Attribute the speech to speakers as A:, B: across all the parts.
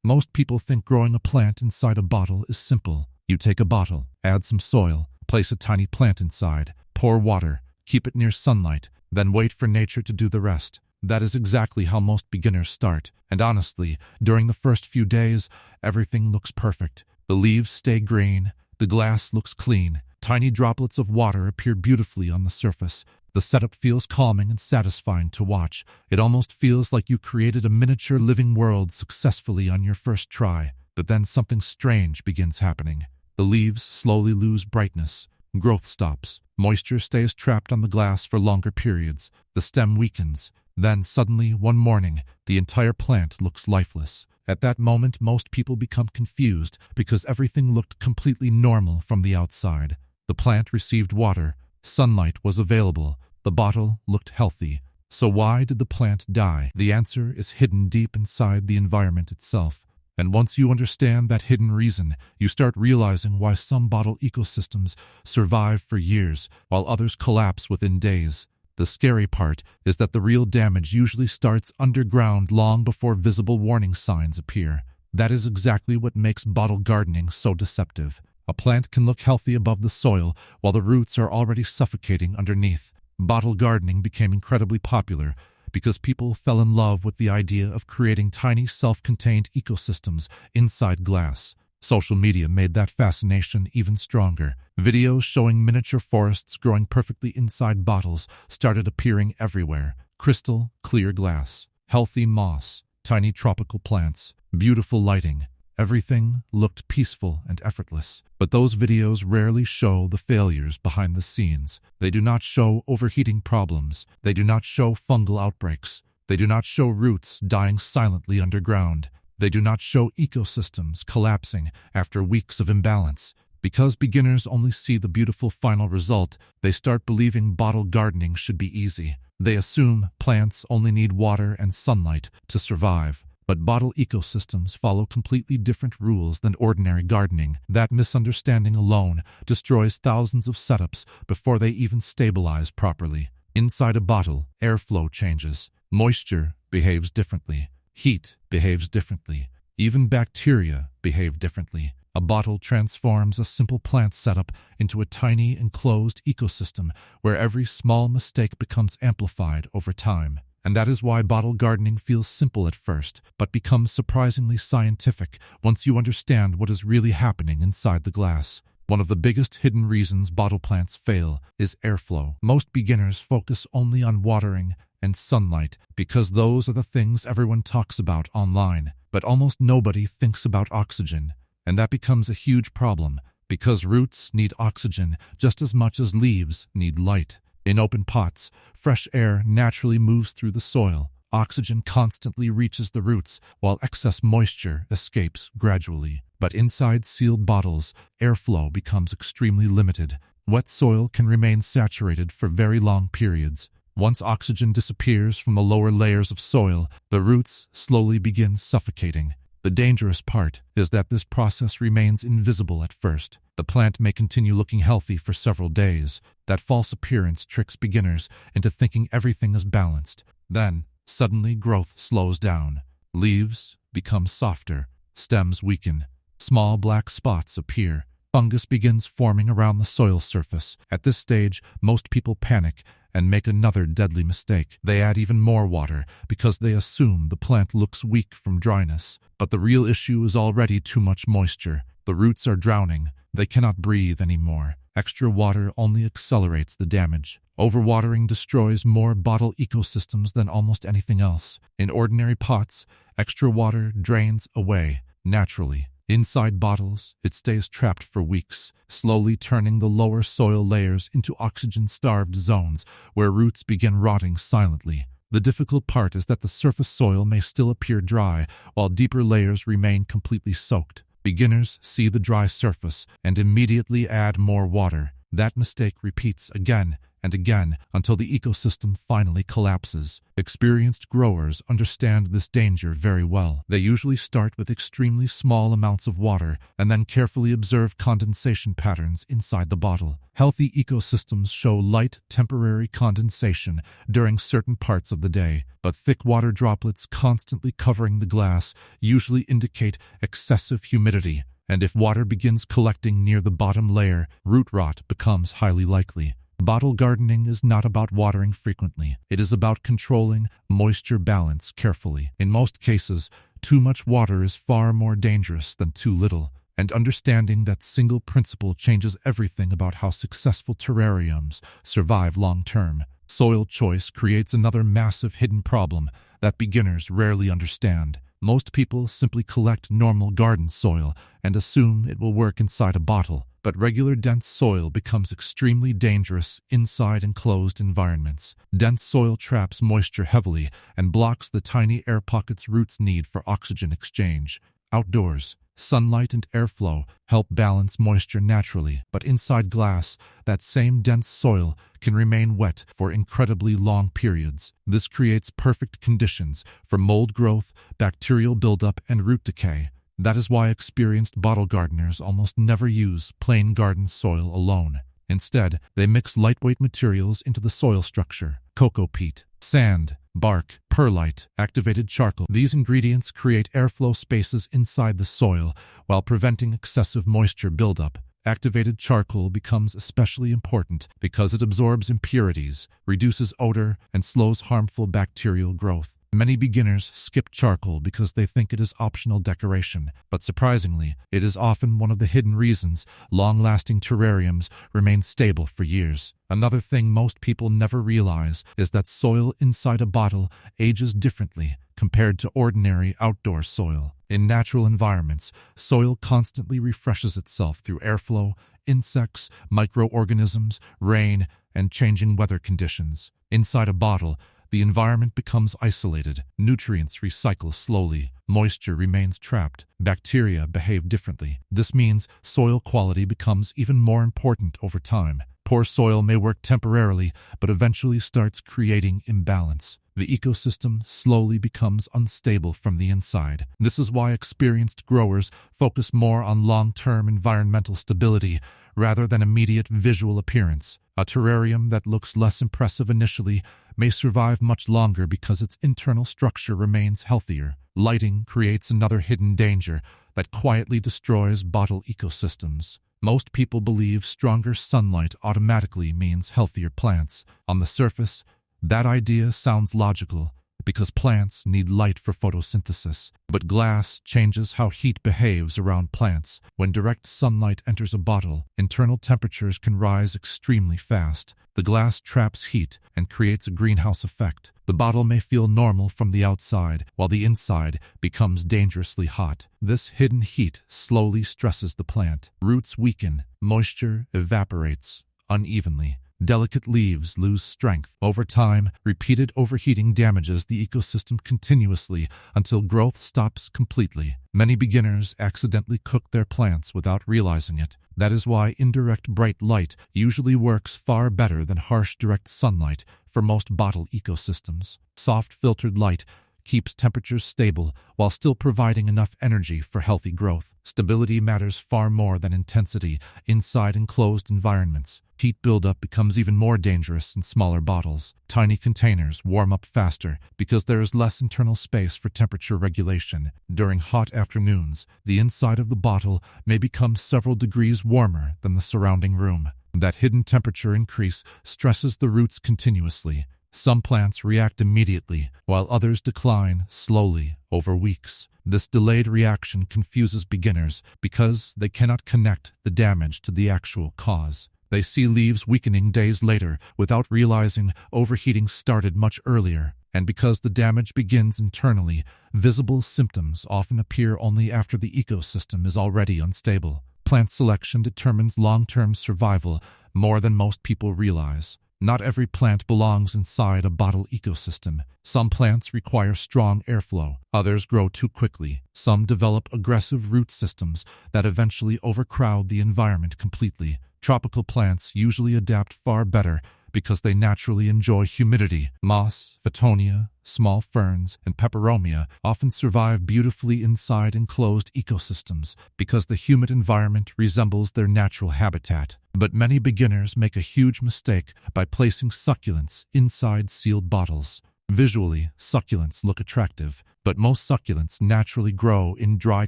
A: Most people think growing a plant inside a bottle is simple. You take a bottle, add some soil, place a tiny plant inside, pour water, keep it near sunlight, then wait for nature to do the rest. That is exactly how most beginners start. And honestly, during the first few days, everything looks perfect. The leaves stay green, the glass looks clean, tiny droplets of water appear beautifully on the surface. The setup feels calming and satisfying to watch. It almost feels like you created a miniature living world successfully on your first try. But then something strange begins happening. The leaves slowly lose brightness. Growth stops. Moisture stays trapped on the glass for longer periods. The stem weakens. Then suddenly, one morning, the entire plant looks lifeless. At that moment, most people become confused because everything looked completely normal from the outside. The plant received water. Sunlight was available. The bottle looked healthy. So why did the plant die? The answer is hidden deep inside the environment itself. And once you understand that hidden reason, you start realizing why some bottle ecosystems survive for years, while others collapse within days. The scary part is that the real damage usually starts underground long before visible warning signs appear. That is exactly what makes bottle gardening so deceptive. A plant can look healthy above the soil while the roots are already suffocating underneath. Bottle gardening became incredibly popular because people fell in love with the idea of creating tiny self-contained ecosystems inside glass. Social media made that fascination even stronger. Videos showing miniature forests growing perfectly inside bottles started appearing everywhere. Crystal clear glass, healthy moss, tiny tropical plants, beautiful lighting. Everything looked peaceful and effortless. But those videos rarely show the failures behind the scenes. They do not show overheating problems. They do not show fungal outbreaks. They do not show roots dying silently underground. They do not show ecosystems collapsing after weeks of imbalance. Because beginners only see the beautiful final result, they start believing bottle gardening should be easy. They assume plants only need water and sunlight to survive. But bottle ecosystems follow completely different rules than ordinary gardening. That misunderstanding alone destroys thousands of setups before they even stabilize properly. Inside a bottle, airflow changes. Moisture behaves differently. Heat behaves differently. Even bacteria behave differently. A bottle transforms a simple plant setup into a tiny enclosed ecosystem where every small mistake becomes amplified over time. And that is why bottle gardening feels simple at first, but becomes surprisingly scientific once you understand what is really happening inside the glass. One of the biggest hidden reasons bottle plants fail is airflow. Most beginners focus only on watering and sunlight because those are the things everyone talks about online. But almost nobody thinks about oxygen, and that becomes a huge problem because roots need oxygen just as much as leaves need light. In open pots, fresh air naturally moves through the soil. Oxygen constantly reaches the roots, while excess moisture escapes gradually. But inside sealed bottles, airflow becomes extremely limited. Wet soil can remain saturated for very long periods. Once oxygen disappears from the lower layers of soil, the roots slowly begin suffocating. The dangerous part is that this process remains invisible at first. The plant may continue looking healthy for several days. That false appearance tricks beginners into thinking everything is balanced. Then, suddenly growth slows down. Leaves become softer. Stems weaken. Small black spots appear. Fungus begins forming around the soil surface. At this stage, most people panic and make another deadly mistake. They add even more water because they assume the plant looks weak from dryness. But the real issue is already too much moisture. The roots are drowning. They cannot breathe anymore. Extra water only accelerates the damage. Overwatering destroys more bottle ecosystems than almost anything else. In ordinary pots, extra water drains away naturally. Inside bottles, it stays trapped for weeks, slowly turning the lower soil layers into oxygen-starved zones where roots begin rotting silently. The difficult part is that the surface soil may still appear dry, while deeper layers remain completely soaked. Beginners see the dry surface and immediately add more water. That mistake repeats again and again until the ecosystem finally collapses. Experienced growers understand this danger very well. They usually start with extremely small amounts of water and then carefully observe condensation patterns inside the bottle. Healthy ecosystems show light, temporary condensation during certain parts of the day, but thick water droplets constantly covering the glass usually indicate excessive humidity. And if water begins collecting near the bottom layer, root rot becomes highly likely. Bottle gardening is not about watering frequently. It is about controlling moisture balance carefully. In most cases, too much water is far more dangerous than too little, and understanding that single principle changes everything about how successful terrariums survive long-term. Soil choice creates another massive hidden problem that beginners rarely understand. Most people simply collect normal garden soil and assume it will work inside a bottle, but regular dense soil becomes extremely dangerous inside enclosed environments. Dense soil traps moisture heavily and blocks the tiny air pockets roots need for oxygen exchange. Outdoors, sunlight and airflow help balance moisture naturally, but inside glass, that same dense soil can remain wet for incredibly long periods. This creates perfect conditions for mold growth, bacterial buildup, and root decay. That is why experienced bottle gardeners almost never use plain garden soil alone. Instead, they mix lightweight materials into the soil structure: cocoa peat, sand, bark, perlite, activated charcoal. These ingredients create airflow spaces inside the soil while preventing excessive moisture buildup. Activated charcoal becomes especially important because it absorbs impurities, reduces odor, and slows harmful bacterial growth. Many beginners skip charcoal because they think it is optional decoration, but surprisingly, it is often one of the hidden reasons long-lasting terrariums remain stable for years. Another thing most people never realize is that soil inside a bottle ages differently compared to ordinary outdoor soil. In natural environments, soil constantly refreshes itself through airflow, insects, microorganisms, rain, and changing weather conditions. Inside a bottle, the environment becomes isolated, nutrients recycle slowly, moisture remains trapped, bacteria behave differently. This means soil quality becomes even more important over time. Poor soil may work temporarily, but eventually starts creating imbalance. The ecosystem slowly becomes unstable from the inside. This is why experienced growers focus more on long-term environmental stability rather than immediate visual appearance. A terrarium that looks less impressive initially may survive much longer because its internal structure remains healthier. Lighting creates another hidden danger that quietly destroys bottle ecosystems. Most people believe stronger sunlight automatically means healthier plants. On the surface, that idea sounds logical because plants need light for photosynthesis. But glass changes how heat behaves around plants. When direct sunlight enters a bottle, internal temperatures can rise extremely fast. The glass traps heat and creates a greenhouse effect. The bottle may feel normal from the outside, while the inside becomes dangerously hot. This hidden heat slowly stresses the plant. Roots weaken, moisture evaporates unevenly. Delicate leaves lose strength. Over time, repeated overheating damages the ecosystem continuously until growth stops completely. Many beginners accidentally cook their plants without realizing it. That is why indirect bright light usually works far better than harsh direct sunlight for most bottle ecosystems. Soft filtered light keeps temperatures stable while still providing enough energy for healthy growth. Stability matters far more than intensity inside enclosed environments. Heat buildup becomes even more dangerous in smaller bottles. Tiny containers warm up faster because there is less internal space for temperature regulation. During hot afternoons, the inside of the bottle may become several degrees warmer than the surrounding room. That hidden temperature increase stresses the roots continuously. Some plants react immediately, while others decline slowly over weeks. This delayed reaction confuses beginners because they cannot connect the damage to the actual cause. They see leaves weakening days later without realizing overheating started much earlier. And because the damage begins internally, visible symptoms often appear only after the ecosystem is already unstable. Plant selection determines long-term survival more than most people realize. Not every plant belongs inside a bottle ecosystem. Some plants require strong airflow. Others grow too quickly. Some develop aggressive root systems that eventually overcrowd the environment completely. Tropical plants usually adapt far better because they naturally enjoy humidity. Moss, Photonia, small ferns, and peperomia often survive beautifully inside enclosed ecosystems because the humid environment resembles their natural habitat. But many beginners make a huge mistake by placing succulents inside sealed bottles. Visually, succulents look attractive, but most succulents naturally grow in dry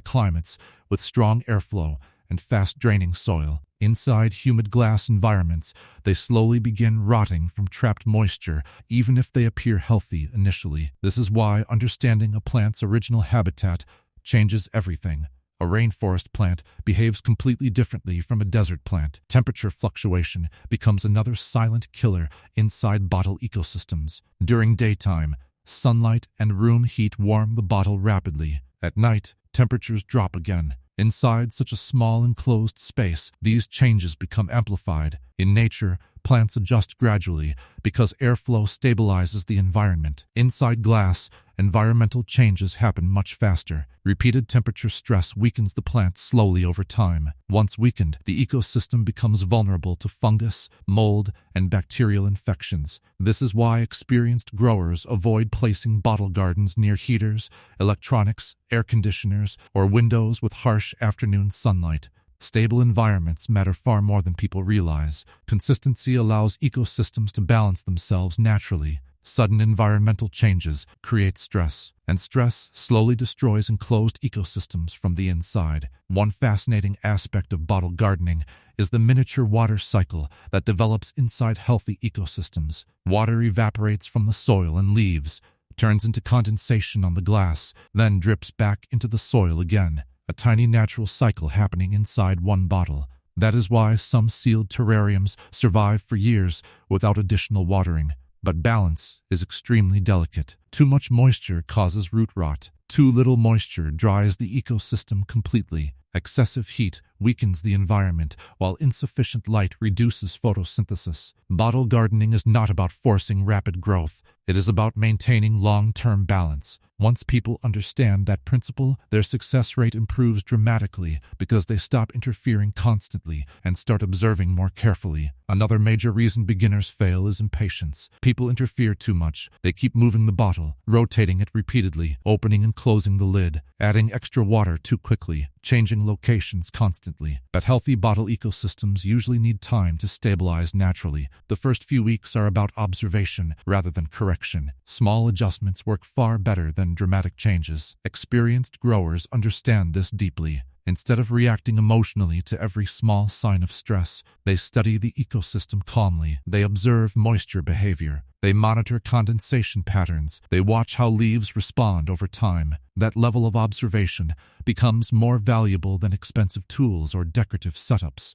A: climates with strong airflow and fast-draining soil. Inside humid glass environments, they slowly begin rotting from trapped moisture, even if they appear healthy initially. This is why understanding a plant's original habitat changes everything. A rainforest plant behaves completely differently from a desert plant. Temperature fluctuation becomes another silent killer inside bottle ecosystems. During daytime, sunlight and room heat warm the bottle rapidly. At night, temperatures drop again. Inside such a small enclosed space, these changes become amplified. In nature, plants adjust gradually because airflow stabilizes the environment. Inside glass, environmental changes happen much faster. Repeated temperature stress weakens the plant slowly over time. Once weakened, the ecosystem becomes vulnerable to fungus, mold, and bacterial infections. This is why experienced growers avoid placing bottle gardens near heaters, electronics, air conditioners, or windows with harsh afternoon sunlight. Stable environments matter far more than people realize. Consistency allows ecosystems to balance themselves naturally. Sudden environmental changes create stress, and stress slowly destroys enclosed ecosystems from the inside. One fascinating aspect of bottle gardening is the miniature water cycle that develops inside healthy ecosystems. Water evaporates from the soil and leaves, turns into condensation on the glass, then drips back into the soil again. A tiny natural cycle happening inside one bottle. That is why some sealed terrariums survive for years without additional watering. But balance is extremely delicate. Too much moisture causes root rot. Too little moisture dries the ecosystem completely. Excessive heat weakens the environment, while insufficient light reduces photosynthesis. Bottle gardening is not about forcing rapid growth. It is about maintaining long-term balance. Once people understand that principle, their success rate improves dramatically because they stop interfering constantly and start observing more carefully. Another major reason beginners fail is impatience. People interfere too much. They keep moving the bottle, rotating it repeatedly, opening and closing the lid, adding extra water too quickly, changing locations constantly. But healthy bottle ecosystems usually need time to stabilize naturally. The first few weeks are about observation rather than correction. Small adjustments work far better than dramatic changes. Experienced growers understand this deeply. Instead of reacting emotionally to every small sign of stress, they study the ecosystem calmly. They observe moisture behavior. They monitor condensation patterns. They watch how leaves respond over time. That level of observation becomes more valuable than expensive tools or decorative setups.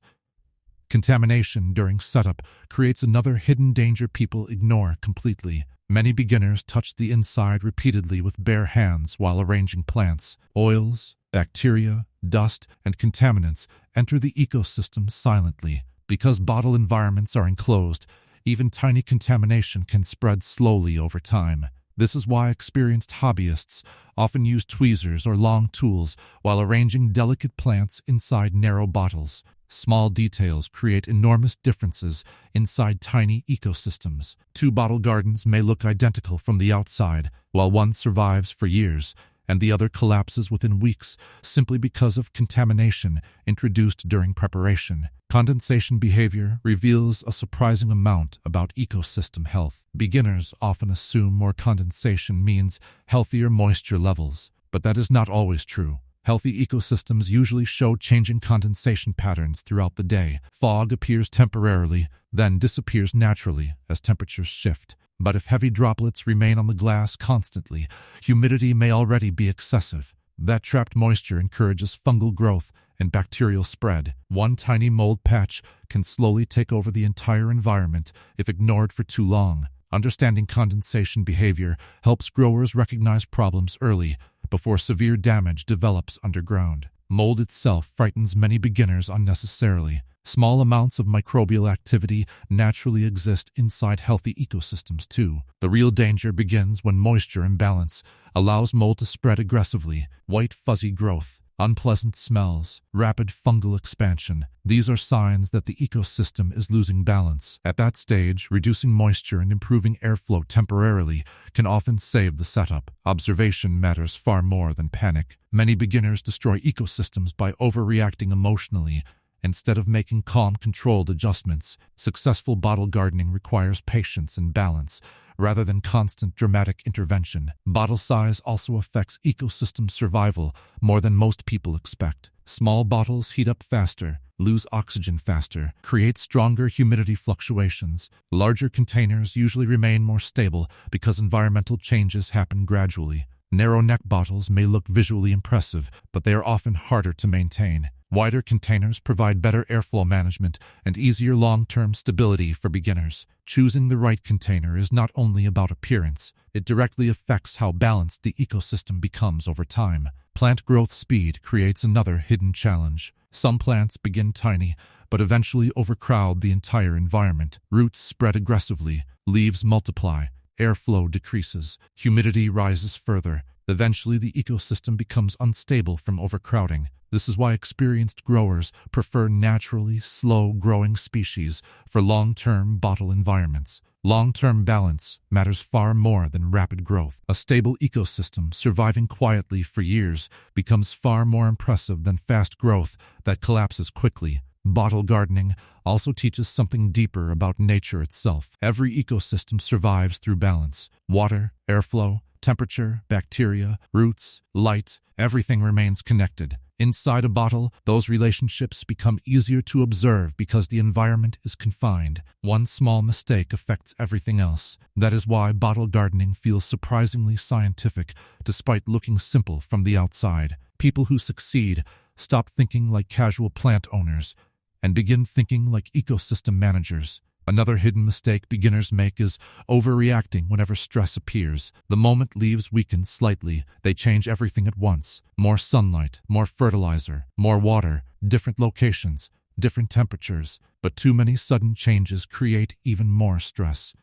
A: Contamination during setup creates another hidden danger people ignore completely. Many beginners touch the inside repeatedly with bare hands while arranging plants. Oils, bacteria, dust, and contaminants enter the ecosystem silently. Because bottle environments are enclosed, even tiny contamination can spread slowly over time. This is why experienced hobbyists often use tweezers or long tools while arranging delicate plants inside narrow bottles. Small details create enormous differences inside tiny ecosystems. Two bottle gardens may look identical from the outside, while one survives for years and the other collapses within weeks simply because of contamination introduced during preparation. Condensation behavior reveals a surprising amount about ecosystem health. Beginners often assume more condensation means healthier moisture levels, but that is not always true. Healthy ecosystems usually show changing condensation patterns throughout the day. Fog appears temporarily, then disappears naturally as temperatures shift. But if heavy droplets remain on the glass constantly, humidity may already be excessive. That trapped moisture encourages fungal growth and bacterial spread. One tiny mold patch can slowly take over the entire environment if ignored for too long. Understanding condensation behavior helps growers recognize problems early before severe damage develops underground. Mold itself frightens many beginners unnecessarily. Small amounts of microbial activity naturally exist inside healthy ecosystems too. The real danger begins when moisture imbalance allows mold to spread aggressively. White fuzzy growth, unpleasant smells, rapid fungal expansion. These are signs that the ecosystem is losing balance. At that stage, reducing moisture and improving airflow temporarily can often save the setup. Observation matters far more than panic. Many beginners destroy ecosystems by overreacting emotionally instead of making calm, controlled adjustments. Successful bottle gardening requires patience and balance, rather than constant dramatic intervention. Bottle size also affects ecosystem survival more than most people expect. Small bottles heat up faster, lose oxygen faster, create stronger humidity fluctuations. Larger containers usually remain more stable because environmental changes happen gradually. Narrow neck bottles may look visually impressive, but they are often harder to maintain. Wider containers provide better airflow management and easier long-term stability for beginners. Choosing the right container is not only about appearance, it directly affects how balanced the ecosystem becomes over time. Plant growth speed creates another hidden challenge. Some plants begin tiny, but eventually overcrowd the entire environment. Roots spread aggressively, leaves multiply, airflow decreases, humidity rises further. Eventually, the ecosystem becomes unstable from overcrowding. This is why experienced growers prefer naturally slow-growing species for long-term bottle environments. Long-term balance matters far more than rapid growth. A stable ecosystem surviving quietly for years becomes far more impressive than fast growth that collapses quickly. Bottle gardening also teaches something deeper about nature itself. Every ecosystem survives through balance. Water, airflow, temperature, bacteria, roots, light, everything remains connected. Inside a bottle, those relationships become easier to observe because the environment is confined. One small mistake affects everything else. That is why bottle gardening feels surprisingly scientific, despite looking simple from the outside. People who succeed stop thinking like casual plant owners and begin thinking like ecosystem managers. Another hidden mistake beginners make is overreacting whenever stress appears. The moment leaves weaken slightly, they change everything at once. More sunlight, more fertilizer, more water, different locations, different temperatures. But too many sudden changes create even more stress.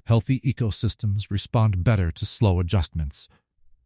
A: Healthy ecosystems respond better to slow adjustments.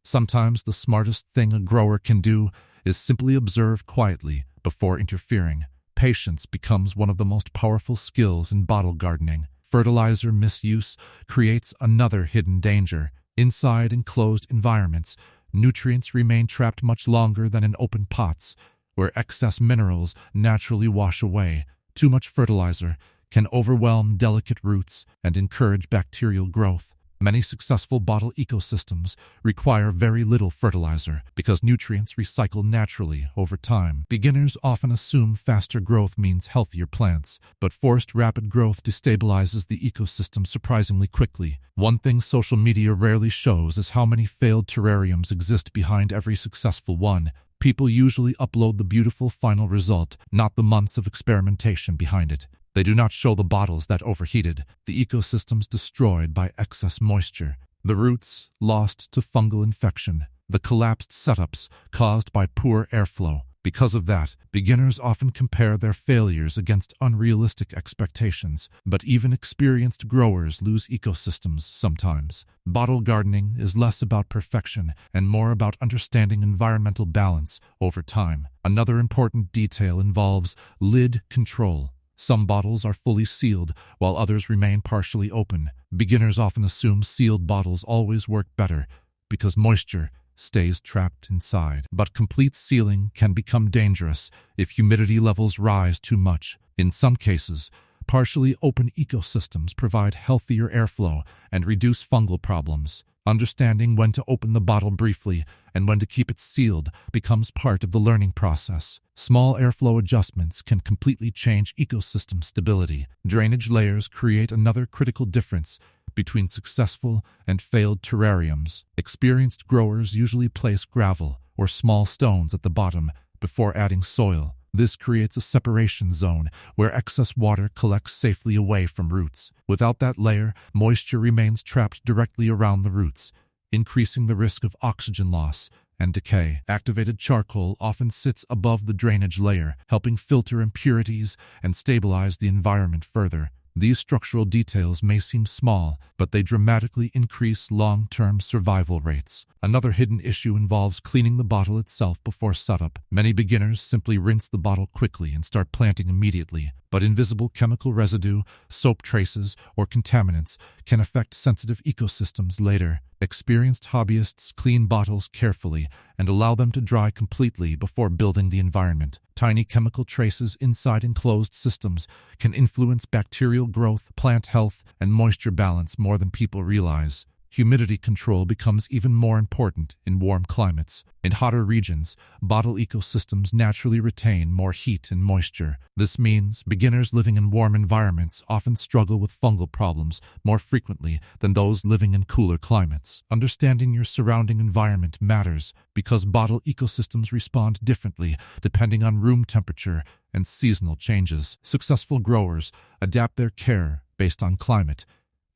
A: Sometimes the smartest thing a grower can do is simply observe quietly before interfering. Patience becomes one of the most powerful skills in bottle gardening. Fertilizer misuse creates another hidden danger. Inside enclosed environments, nutrients remain trapped much longer than in open pots, where excess minerals naturally wash away. Too much fertilizer can overwhelm delicate roots and encourage bacterial growth. Many successful bottle ecosystems require very little fertilizer because nutrients recycle naturally over time. Beginners often assume faster growth means healthier plants, but forced rapid growth destabilizes the ecosystem surprisingly quickly. One thing social media rarely shows is how many failed terrariums exist behind every successful one. People usually upload the beautiful final result, not the months of experimentation behind it. They do not show the bottles that overheated, the ecosystems destroyed by excess moisture, the roots lost to fungal infection, the collapsed setups caused by poor airflow. Because of that, beginners often compare their failures against unrealistic expectations, but even experienced growers lose ecosystems sometimes. Bottle gardening is less about perfection and more about understanding environmental balance over time. Another important detail involves lid control. Some bottles are fully sealed, while others remain partially open. Beginners often assume sealed bottles always work better because moisture stays trapped inside. But complete sealing can become dangerous if humidity levels rise too much. In some cases, partially open ecosystems provide healthier airflow and reduce fungal problems. Understanding when to open the bottle briefly and when to keep it sealed becomes part of the learning process. Small airflow adjustments can completely change ecosystem stability. Drainage layers create another critical difference between successful and failed terrariums. Experienced growers usually place gravel or small stones at the bottom before adding soil. This creates a separation zone where excess water collects safely away from roots. Without that layer, moisture remains trapped directly around the roots, increasing the risk of oxygen loss and decay. Activated charcoal often sits above the drainage layer, helping filter impurities and stabilize the environment further. These structural details may seem small, but they dramatically increase long-term survival rates. Another hidden issue involves cleaning the bottle itself before setup. Many beginners simply rinse the bottle quickly and start planting immediately, but invisible chemical residue, soap traces, or contaminants can affect sensitive ecosystems later. Experienced hobbyists clean bottles carefully and allow them to dry completely before building the environment. Tiny chemical traces inside enclosed systems can influence bacterial growth, plant health, and moisture balance more than people realize. Humidity control becomes even more important in warm climates. In hotter regions, bottle ecosystems naturally retain more heat and moisture. This means beginners living in warm environments often struggle with fungal problems more frequently than those living in cooler climates. Understanding your surrounding environment matters because bottle ecosystems respond differently depending on room temperature and seasonal changes. Successful growers adapt their care based on climate,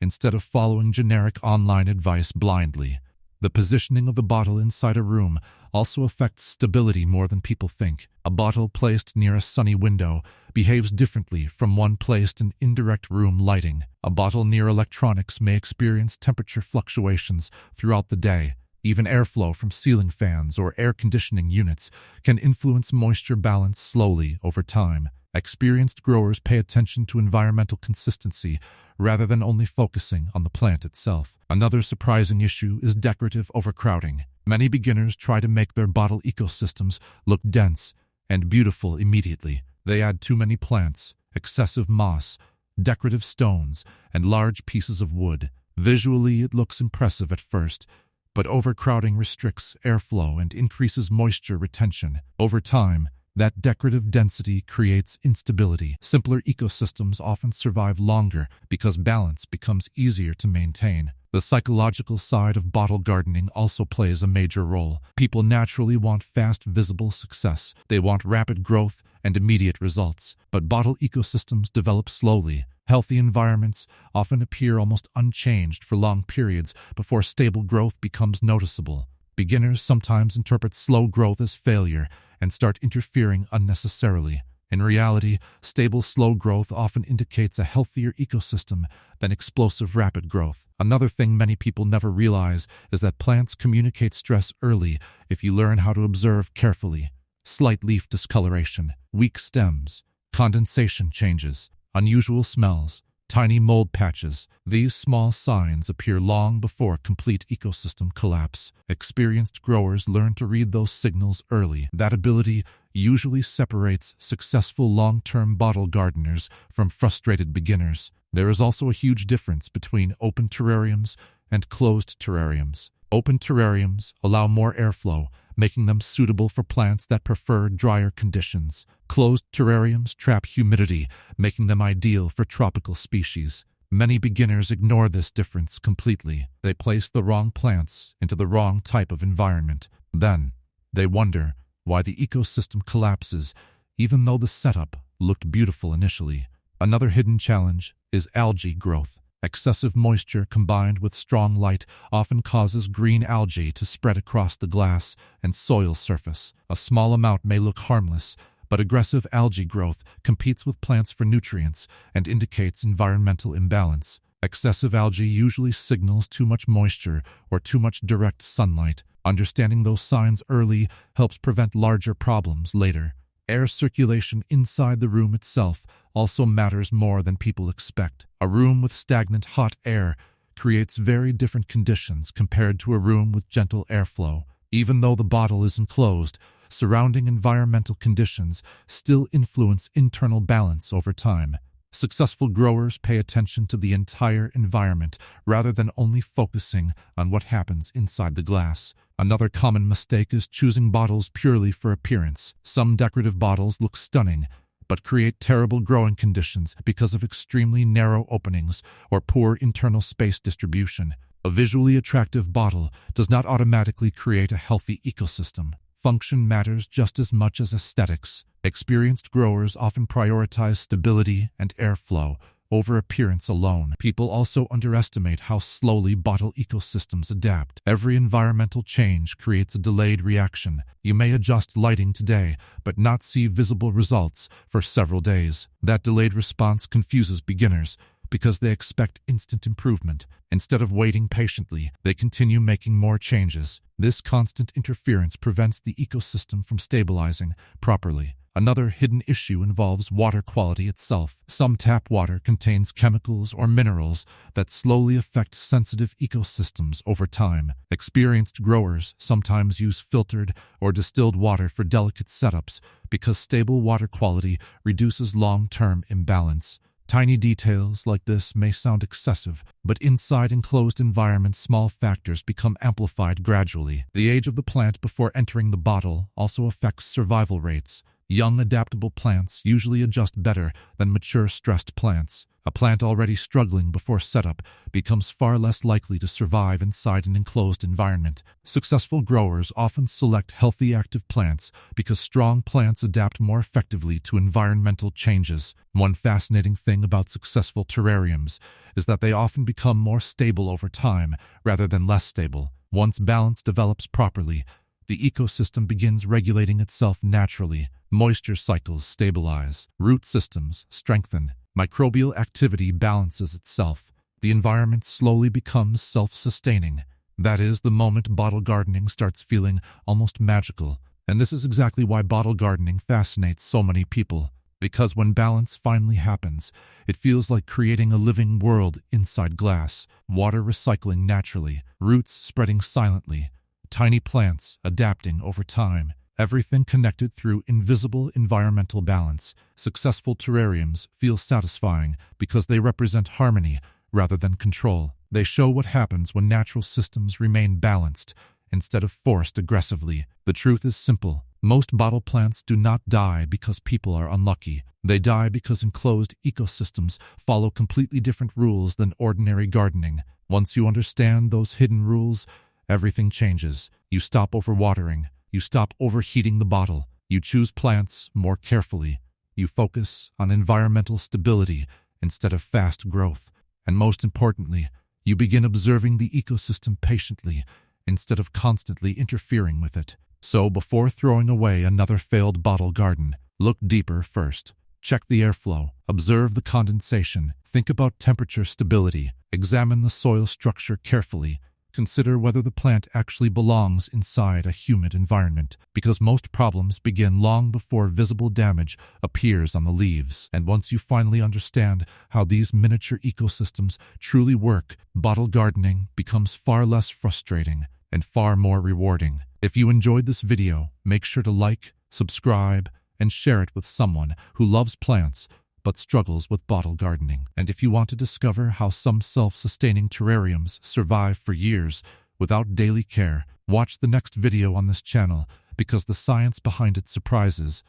A: instead of following generic online advice blindly. The positioning of the bottle inside a room also affects stability more than people think. A bottle placed near a sunny window behaves differently from one placed in indirect room lighting. A bottle near electronics may experience temperature fluctuations throughout the day. Even airflow from ceiling fans or air conditioning units can influence moisture balance slowly over time. Experienced growers pay attention to environmental consistency rather than only focusing on the plant itself. Another surprising issue is decorative overcrowding. Many beginners try to make their bottle ecosystems look dense and beautiful immediately. They add too many plants, excessive moss, decorative stones, and large pieces of wood. Visually, it looks impressive at first, but overcrowding restricts airflow and increases moisture retention. Over time, that decorative density creates instability. Simpler ecosystems often survive longer because balance becomes easier to maintain. The psychological side of bottle gardening also plays a major role. People naturally want fast, visible success. They want rapid growth and immediate results. But bottle ecosystems develop slowly. Healthy environments often appear almost unchanged for long periods before stable growth becomes noticeable. Beginners sometimes interpret slow growth as failure and start interfering unnecessarily. In reality, stable, slow growth often indicates a healthier ecosystem than explosive, rapid growth. Another thing many people never realize is that plants communicate stress early if you learn how to observe carefully. Slight leaf discoloration, weak stems, condensation changes, unusual smells, tiny mold patches. These small signs appear long before complete ecosystem collapse. Experienced growers learn to read those signals early. That ability usually separates successful long-term bottle gardeners from frustrated beginners. There is also a huge difference between open terrariums and closed terrariums. Open terrariums allow more airflow, making them suitable for plants that prefer drier conditions. Closed terrariums trap humidity, making them ideal for tropical species. Many beginners ignore this difference completely. They place the wrong plants into the wrong type of environment. Then, they wonder why the ecosystem collapses, even though the setup looked beautiful initially. Another hidden challenge is algae growth. Excessive moisture combined with strong light often causes green algae to spread across the glass and soil surface. A small amount may look harmless, but aggressive algae growth competes with plants for nutrients and indicates environmental imbalance. Excessive algae usually signals too much moisture or too much direct sunlight. Understanding those signs early helps prevent larger problems later. Air circulation inside the room itself also matters more than people expect. A room with stagnant hot air creates very different conditions compared to a room with gentle airflow. Even though the bottle is enclosed, surrounding environmental conditions still influence internal balance over time. Successful growers pay attention to the entire environment rather than only focusing on what happens inside the glass. Another common mistake is choosing bottles purely for appearance. Some decorative bottles look stunning, but create terrible growing conditions because of extremely narrow openings or poor internal space distribution. A visually attractive bottle does not automatically create a healthy ecosystem. Function matters just as much as aesthetics. Experienced growers often prioritize stability and airflow over appearance alone. People also underestimate how slowly bottle ecosystems adapt. Every environmental change creates a delayed reaction. You may adjust lighting today, but not see visible results for several days. That delayed response confuses beginners because they expect instant improvement. Instead of waiting patiently, they continue making more changes. This constant interference prevents the ecosystem from stabilizing properly. Another hidden issue involves water quality itself. Some tap water contains chemicals or minerals that slowly affect sensitive ecosystems over time. Experienced growers sometimes use filtered or distilled water for delicate setups because stable water quality reduces long-term imbalance. Tiny details like this may sound excessive, but inside enclosed environments, small factors become amplified gradually. The age of the plant before entering the bottle also affects survival rates. Young, adaptable plants usually adjust better than mature, stressed plants. A plant already struggling before setup becomes far less likely to survive inside an enclosed environment. Successful growers often select healthy, active plants because strong plants adapt more effectively to environmental changes. One fascinating thing about successful terrariums is that they often become more stable over time rather than less stable. Once balance develops properly, the ecosystem begins regulating itself naturally. Moisture cycles stabilize, root systems strengthen, microbial activity balances itself. The environment slowly becomes self-sustaining. That is the moment bottle gardening starts feeling almost magical. And this is exactly why bottle gardening fascinates so many people. Because when balance finally happens, it feels like creating a living world inside glass. Water recycling naturally, roots spreading silently, tiny plants adapting over time. Everything connected through invisible environmental balance. Successful terrariums feel satisfying because they represent harmony rather than control. They show what happens when natural systems remain balanced instead of forced aggressively. The truth is simple. Most bottle plants do not die because people are unlucky. They die because enclosed ecosystems follow completely different rules than ordinary gardening. Once you understand those hidden rules, everything changes. You stop overwatering. You stop overheating the bottle. You choose plants more carefully. You focus on environmental stability instead of fast growth. And most importantly, you begin observing the ecosystem patiently instead of constantly interfering with it. So before throwing away another failed bottle garden, look deeper first. Check the airflow. Observe the condensation. Think about temperature stability. Examine the soil structure carefully. Consider whether the plant actually belongs inside a humid environment, because most problems begin long before visible damage appears on the leaves. And once you finally understand how these miniature ecosystems truly work, bottle gardening becomes far less frustrating and far more rewarding. If you enjoyed this video, make sure to like, subscribe, and share it with someone who loves plants but struggles with bottle gardening. And if you want to discover how some self-sustaining terrariums survive for years without daily care, watch the next video on this channel because the science behind it surprises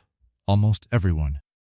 A: almost everyone.